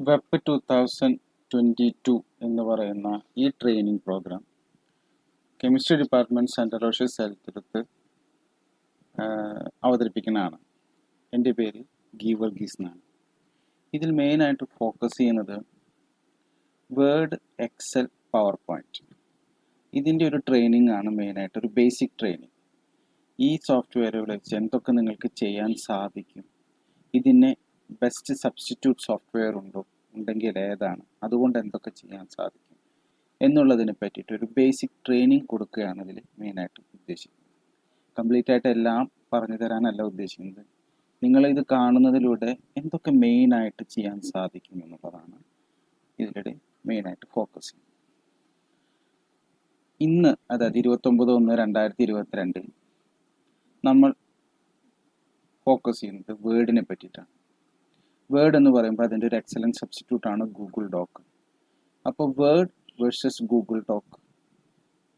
WEP 2022 എന്ന് പറയുന്ന ഈ training programme chemistry department saint Aloysius Elthuruth അവതരിപ്പിക്കുന്നതാണ്. എൻ്റെ പേര് ഗീവർഗീസ് എന്നാണ്. ഇതിൽ മെയിനായിട്ട് ഫോക്കസ് ചെയ്യുന്നത് വേർഡ്, എക്സൽ, പവർ പോയിൻറ്റ് ഇതിൻ്റെ ഒരു ട്രെയിനിങ് ആണ്. മെയിനായിട്ട് ഒരു ബേസിക് ട്രെയിനിങ്. ഈ സോഫ്റ്റ്വെയറുകൾ വെച്ച് എന്തൊക്കെ നിങ്ങൾക്ക് ചെയ്യാൻ സാധിക്കും, ഇതിനെ ബെസ്റ്റ് സബ്സ്റ്റിറ്റ്യൂട്ട് സോഫ്റ്റ്വെയർ ഉണ്ടെങ്കിൽ ഏതാണ്, അതുകൊണ്ട് എന്തൊക്കെ ചെയ്യാൻ സാധിക്കും എന്നുള്ളതിനെ പറ്റിയിട്ട് ഒരു ബേസിക് ട്രെയിനിങ് കൊടുക്കുകയാണ് ഇതിൽ മെയിനായിട്ട് ഉദ്ദേശിക്കുന്നത്. കംപ്ലീറ്റ് ആയിട്ട് എല്ലാം പറഞ്ഞു തരാനല്ല ഉദ്ദേശിക്കുന്നത്. നിങ്ങളിത് കാണുന്നതിലൂടെ എന്തൊക്കെ മെയിനായിട്ട് ചെയ്യാൻ സാധിക്കും എന്നുള്ളതാണ് ഇതിലൂടെ മെയിനായിട്ട് ഫോക്കസ് ചെയ്യുന്നത്. ഇന്ന്, അതായത് 29/1/2022 നമ്മൾ ഫോക്കസ് ചെയ്യുന്നത് വേർഡിനെ പറ്റിയിട്ടാണ്. വേർഡ് എന്ന് പറയുമ്പോൾ അതിൻ്റെ ഒരു എക്സലൻറ്റ് സബ്സ്റ്റിറ്റ്യൂട്ട് ആണ് ഗൂഗിൾ ഡോക്ക്. അപ്പോൾ വേർഡ് വേഴ്സസ് ഗൂഗിൾ ഡോക്ക്,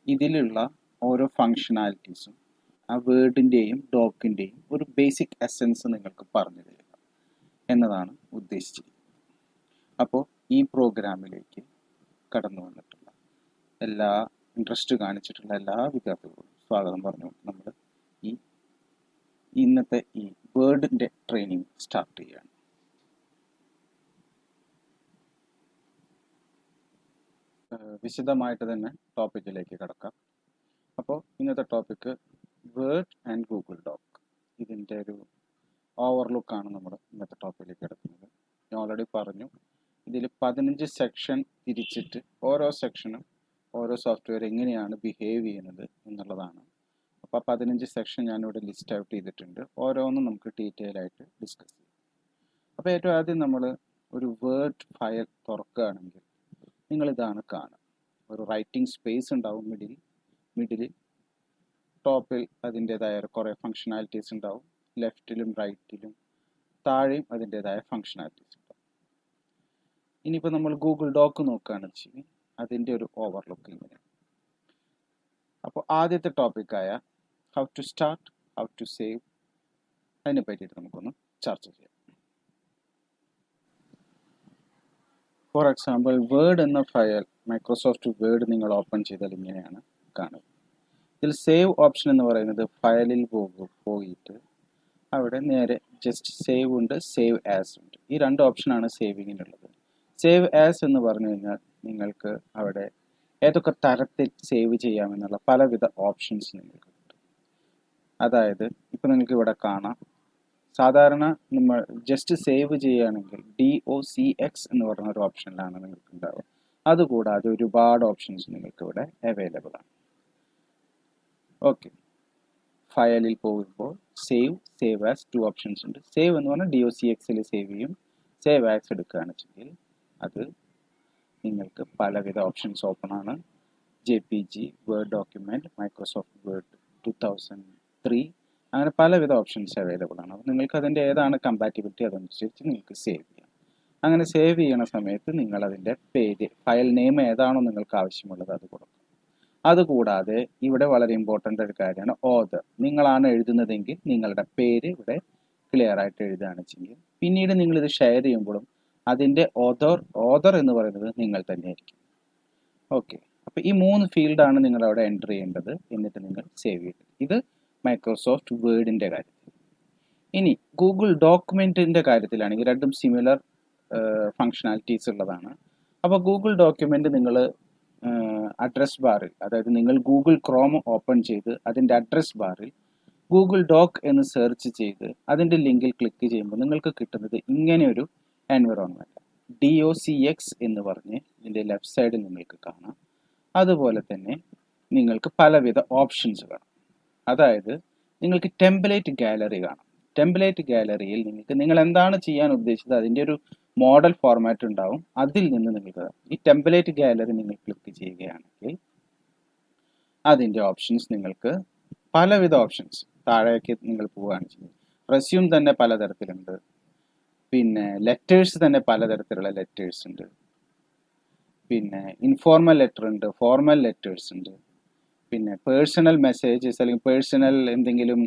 ഇതിലുള്ള ഓരോ ഫങ്ഷനാലിറ്റീസും ആ വേർഡിൻ്റെയും ഡോക്കിൻ്റെയും ഒരു ബേസിക് എസൻസ് നിങ്ങൾക്ക് പറഞ്ഞു തരിക എന്നതാണ് ഉദ്ദേശിച്ചിരിക്കുന്നത്. അപ്പോൾ ഈ പ്രോഗ്രാമിലേക്ക് കടന്നു വന്നിട്ടുള്ള എല്ലാ ഇൻട്രസ്റ്റ് കാണിച്ചിട്ടുള്ള എല്ലാ വിദ്യാർത്ഥികളോടും സ്വാഗതം പറഞ്ഞുകൊണ്ട് നമ്മൾ ഇന്നത്തെ ഈ വേർഡിൻ്റെ ട്രെയിനിങ് സ്റ്റാർട്ട് ചെയ്യുകയാണ്. വിശദമായിട്ട് തന്നെ ടോപ്പിക്കിലേക്ക് കടക്കാം. അപ്പോൾ ഇന്നത്തെ topic word and Google dock. ഇതിൻ്റെ ഒരു ഓവർലുക്കാണ് നമ്മൾ ഇന്നത്തെ ടോപ്പിക്കിലേക്ക് കിടക്കുന്നത്. ഞാൻ ഓൾറെഡി പറഞ്ഞു, ഇതിൽ 15 സെക്ഷൻ തിരിച്ചിട്ട് ഓരോ സെക്ഷനും ഓരോ സോഫ്റ്റ്വെയർ എങ്ങനെയാണ് ബിഹേവ് ചെയ്യുന്നത് എന്നുള്ളതാണ്. അപ്പോൾ 15 സെക്ഷൻ ഞാനിവിടെ ലിസ്റ്റ് ഔട്ട് ചെയ്തിട്ടുണ്ട്. ഓരോന്നും നമുക്ക് ഡീറ്റെയിൽ ആയിട്ട് ഡിസ്കസ് ചെയ്യാം. അപ്പോൾ ഏറ്റവും ആദ്യം നമ്മൾ ഒരു വേർഡ് ഫയൽ തുറക്കുകയാണെങ്കിൽ നിങ്ങളിതാണ് കാണുക. ഒരു റൈറ്റിംഗ് സ്പേസ് ഉണ്ടാവും മിഡിലിൽ ടോപ്പിൽ അതിൻ്റേതായ കുറേ ഫങ്ഷനാലിറ്റീസ് ഉണ്ടാവും. ലെഫ്റ്റിലും റൈറ്റിലും താഴെയും അതിൻ്റേതായ ഫങ്ഷനാലിറ്റീസ് ഉണ്ടാവും. ഇനിയിപ്പോൾ നമ്മൾ ഗൂഗിൾ ഡോക്ക് നോക്കുകയാണെന്ന് വെച്ചാൽ അതിൻ്റെ ഒരു ഓവർലുക്ക് ഇങ്ങനെ. അപ്പോൾ ആദ്യത്തെ ടോപ്പിക്കായ how to start, how to save, അതിനെ പറ്റിയിട്ട് നമുക്കൊന്ന് ചർച്ച ചെയ്യാം. ഫോർ എക്സാമ്പിൾ, വേർഡ് എന്ന ഫയൽ മൈക്രോസോഫ്റ്റ് വേർഡ് നിങ്ങൾ ഓപ്പൺ ചെയ്താൽ ഇങ്ങനെയാണ് കാണുക. ഇതിൽ സേവ് ഓപ്ഷൻ എന്ന് പറയുന്നത് ഫയലിൽ പോയിട്ട് അവിടെ നേരെ ജസ്റ്റ് സേവ് ഉണ്ട്, സേവ് ആസ് ഉണ്ട്. ഈ രണ്ട് ഓപ്ഷനാണ് സേവിങ്ങിനുള്ളത്. സേവ് ആസ് എന്ന് പറഞ്ഞു കഴിഞ്ഞാൽ നിങ്ങൾക്ക് അവിടെ ഏതൊക്കെ തരത്തിൽ സേവ് ചെയ്യാമെന്നുള്ള പലവിധ ഓപ്ഷൻസ് നിങ്ങൾക്ക് കിട്ടും. അതായത് ഇപ്പോൾ നിങ്ങൾക്ക് ഇവിടെ കാണാം, സാധാരണ നമ്മൾ ജസ്റ്റ് സേവ് ചെയ്യുകയാണെങ്കിൽ DOCX എന്ന് പറഞ്ഞ ഒരു ഓപ്ഷനിലാണ് നിങ്ങൾക്ക് ഉണ്ടാവുക. അതുകൂടാതെ ഒരുപാട് ഓപ്ഷൻസ് നിങ്ങൾക്ക് ഇവിടെ അവൈലബിൾ ആണ്. ഓക്കെ, ഫയലിൽ പോകുമ്പോൾ സേവ് ആസ് 2 ഓപ്ഷൻസ് ഉണ്ട്. സേവ് എന്ന് പറഞ്ഞാൽ DOCXൽ സേവ് ചെയ്യും. സേവ് ആസ് എടുക്കുകയാണെന്ന് വെച്ചെങ്കിൽ അത് നിങ്ങൾക്ക് പലവിധ ഓപ്ഷൻസ് ഓപ്പൺ ആണ്. JPG, word document, Microsoft word 2003, അങ്ങനെ പലവിധ ഓപ്ഷൻസ് അവൈലബിൾ ആണ്. അപ്പോൾ നിങ്ങൾക്ക് അതിൻ്റെ ഏതാണ് കമ്പാറ്റിബിലിറ്റി അതനുസരിച്ച് നിങ്ങൾക്ക് സേവ് ചെയ്യാം. അങ്ങനെ സേവ് ചെയ്യണ സമയത്ത് നിങ്ങൾ അതിൻ്റെ പേര്, ഫയൽ നെയിം ഏതാണോ നിങ്ങൾക്ക് ആവശ്യമുള്ളത് അത് കൊടുക്കും. അതുകൂടാതെ ഇവിടെ വളരെ ഇമ്പോർട്ടൻ്റ് ഒരു കാര്യമാണ് ഓതർ. നിങ്ങളാണ് എഴുതുന്നതെങ്കിൽ നിങ്ങളുടെ പേര് ഇവിടെ ക്ലിയർ ആയിട്ട് എഴുതുകയാണ് വെച്ചെങ്കിൽ പിന്നീട് നിങ്ങളിത് ഷെയർ ചെയ്യുമ്പോഴും അതിൻ്റെ ഓതർ എന്ന് പറയുന്നത് നിങ്ങൾ തന്നെയായിരിക്കും. ഓക്കെ, അപ്പോൾ ഈ 3 ഫീൽഡാണ് നിങ്ങൾ അവിടെ എൻ്റർ ചെയ്യേണ്ടത്. എന്നിട്ട് നിങ്ങൾ സേവ് ചെയ്യേണ്ടത്. ഇത് മൈക്രോസോഫ്റ്റ് വേർഡിൻ്റെ കാര്യത്തിൽ. ഇനി ഗൂഗിൾ ഡോക്യുമെൻറ്റിൻ്റെ കാര്യത്തിലാണെങ്കിൽ രണ്ടും സിമിലർ ഫങ്ഷനാലിറ്റീസ് ഉള്ളതാണ്. അപ്പോൾ ഗൂഗിൾ ഡോക്യുമെൻറ്റ് നിങ്ങൾ അഡ്രസ് ബാറിൽ, അതായത് നിങ്ങൾ ഗൂഗിൾ ക്രോം ഓപ്പൺ ചെയ്ത് അതിൻ്റെ അഡ്രസ് ബാറിൽ ഗൂഗിൾ ഡോക്ക് എന്ന് സെർച്ച് ചെയ്ത് അതിൻ്റെ ലിങ്കിൽ ക്ലിക്ക് ചെയ്യുമ്പോൾ നിങ്ങൾക്ക് കിട്ടുന്നത് ഇങ്ങനെയൊരു എൻവിറോൺമെൻറ്റ് DOCX എന്ന് പറഞ്ഞ് ഇതിൻ്റെ ലെഫ്റ്റ് സൈഡിൽ നിങ്ങൾക്ക് കാണാം. അതുപോലെ തന്നെ നിങ്ങൾക്ക് പലവിധ ഓപ്ഷൻസ് കാണാം. അതായത് നിങ്ങൾക്ക് ടെംപ്ലേറ്റ് ഗാലറി കാണാം. ടെംപ്ലേറ്റ് ഗാലറിയിൽ നിങ്ങൾ എന്താണ് ചെയ്യാൻ ഉദ്ദേശിച്ചത് അതിൻ്റെ ഒരു മോഡൽ ഫോർമാറ്റ് ഉണ്ടാവും. അതിൽ നിന്ന് നിങ്ങൾക്ക് ഈ ടെംപ്ലേറ്റ് ഗാലറി നിങ്ങൾ ക്ലിക്ക് ചെയ്യുകയാണെങ്കിൽ അതിൻ്റെ ഓപ്ഷൻസ് നിങ്ങൾക്ക് പലവിധ ഓപ്ഷൻസ് താഴേക്ക് നിങ്ങൾ പോവുകയാണ് ചെയ്യുന്നത്. റെസ്യൂം തന്നെ പലതരത്തിലുണ്ട്. പിന്നെ ലെറ്റേഴ്സ് തന്നെ പലതരത്തിലുള്ള ലെറ്റേഴ്സ് ഉണ്ട്. പിന്നെ ഇൻഫോർമൽ ലെറ്റർ ഉണ്ട്, ഫോർമൽ ലെറ്റേഴ്സ് ഉണ്ട്. പിന്നെ പേഴ്സണൽ മെസ്സേജസ് അല്ലെങ്കിൽ പേഴ്സണൽ എന്തെങ്കിലും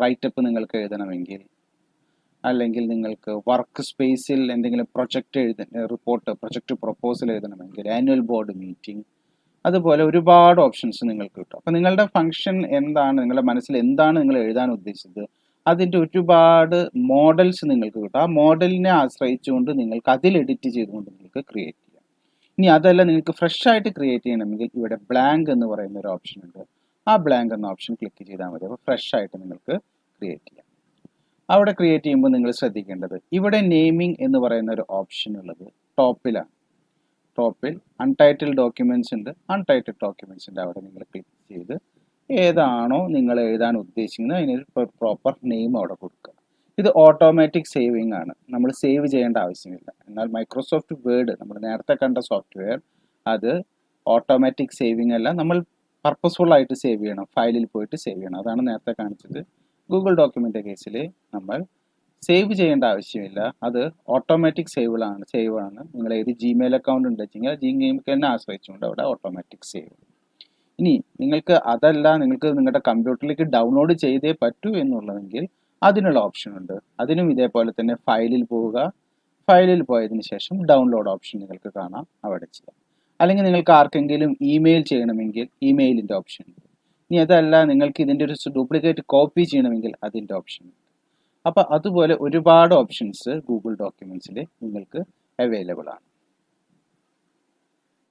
റൈറ്റപ്പ് നിങ്ങൾക്ക് എഴുതണമെങ്കിൽ അല്ലെങ്കിൽ നിങ്ങൾക്ക് വർക്ക് സ്പേസിൽ എന്തെങ്കിലും പ്രൊജക്റ്റ് പ്രൊപ്പോസൽ എഴുതണമെങ്കിൽ ആനുവൽ ബോർഡ് മീറ്റിംഗ്, അതുപോലെ ഒരുപാട് ഓപ്ഷൻസ് നിങ്ങൾക്ക് കിട്ടും. അപ്പോൾ നിങ്ങളുടെ ഫംഗ്ഷൻ എന്താണ്, നിങ്ങളുടെ മനസ്സിൽ എന്താണ് നിങ്ങൾ എഴുതാൻ ഉദ്ദേശിച്ചത്, അതിൻ്റെ ഒരുപാട് മോഡൽസ് നിങ്ങൾക്ക് കിട്ടും. ആ മോഡലിനെ ആശ്രയിച്ചുകൊണ്ട് നിങ്ങൾക്ക് അതിൽ എഡിറ്റ് ചെയ്തുകൊണ്ട് നിങ്ങൾക്ക് ക്രിയേറ്റ് ചെയ്യാം. ഇനി അതല്ല, നിങ്ങൾക്ക് ഫ്രഷ് ആയിട്ട് ക്രിയേറ്റ് ചെയ്യണമെങ്കിൽ ഇവിടെ ബ്ലാങ്ക് എന്ന് പറയുന്ന ഒരു ഓപ്ഷൻ ഉണ്ട്. ആ ബ്ലാങ്ക് എന്ന ഓപ്ഷൻ ക്ലിക്ക് ചെയ്താൽ മതി. അപ്പോൾ ഫ്രഷ് ആയിട്ട് നിങ്ങൾക്ക് ക്രിയേറ്റ് ചെയ്യാം. അവിടെ ക്രിയേറ്റ് ചെയ്യുമ്പോൾ നിങ്ങൾ ശ്രദ്ധിക്കേണ്ടത്, ഇവിടെ നെയിമിംഗ് എന്ന് പറയുന്ന ഒരു ഓപ്ഷൻ ഉള്ളത് ടോപ്പിലാണ്. ടോപ്പിൽ അൺടൈറ്റിൽഡ് ഡോക്യുമെന്റ്സ് ഉണ്ട്, അൺടൈറ്റിൽഡ് ഡോക്യുമെന്റ്സ് ഉണ്ട്. അവിടെ നിങ്ങൾ ക്ലിക്ക് ചെയ്ത് ഏതാണോ നിങ്ങൾ എഴുതാൻ ഉദ്ദേശിക്കുന്നത് അതിനൊരു പ്രോപ്പർ നെയിം അവിടെ കൊടുക്കുക. ഇത് ഓട്ടോമാറ്റിക് സേവിങ് ആണ്, നമ്മൾ സേവ് ചെയ്യേണ്ട ആവശ്യമില്ല. എന്നാൽ മൈക്രോസോഫ്റ്റ് വേർഡ്, നമ്മൾ നേരത്തെ കണ്ട സോഫ്റ്റ്വെയർ, അത് ഓട്ടോമാറ്റിക് സേവിങ് അല്ല, നമ്മൾ പർപ്പസ്ഫുൾ ആയിട്ട് സേവ് ചെയ്യണം, ഫയലിൽ പോയിട്ട് സേവ് ചെയ്യണം. അതാണ് നേരത്തെ കാണിച്ചത്. ഗൂഗിൾ ഡോക്യുമെന്റ് കേസിൽ നമ്മൾ സേവ് ചെയ്യേണ്ട ആവശ്യമില്ല, അത് ഓട്ടോമാറ്റിക് സേവ് ആണ്. നിങ്ങൾ ഏത് ജിമെയിൽ അക്കൗണ്ട് ഉണ്ടെങ്കിൽ ജിമെയിലിനെ ആശ്രയിച്ചുകൊണ്ട് അവിടെ ഓട്ടോമാറ്റിക് സേവ്. ഇനി നിങ്ങൾക്ക് അതല്ല, നിങ്ങൾക്ക് നിങ്ങളുടെ കമ്പ്യൂട്ടറിലേക്ക് ഡൗൺലോഡ് ചെയ്തേ പറ്റൂ എന്നുള്ളതെങ്കിൽ അതിനുള്ള ഓപ്ഷൻ ഉണ്ട്. അതിനും ഇതേപോലെ തന്നെ ഫയലിൽ പോവുക, ഫയലിൽ പോയതിന് ശേഷം ഡൗൺലോഡ് ഓപ്ഷൻ നിങ്ങൾക്ക് കാണാം, അവിടെ ചെയ്യാം. അല്ലെങ്കിൽ നിങ്ങൾക്ക് ആർക്കെങ്കിലും ഇമെയിൽ ചെയ്യണമെങ്കിൽ ഇമെയിലിൻ്റെ ഓപ്ഷൻ ഉണ്ട്. ഇനി അതല്ല, നിങ്ങൾക്ക് ഇതിൻ്റെ ഒരു ഡ്യൂപ്ലിക്കേറ്റ് കോപ്പി ചെയ്യണമെങ്കിൽ അതിൻ്റെ ഓപ്ഷൻ ഉണ്ട്. അപ്പോൾ അതുപോലെ ഒരുപാട് ഓപ്ഷൻസ് ഗൂഗിൾ ഡോക്യുമെന്റ്സിൽ നിങ്ങൾക്ക് അവൈലബിൾ ആണ്.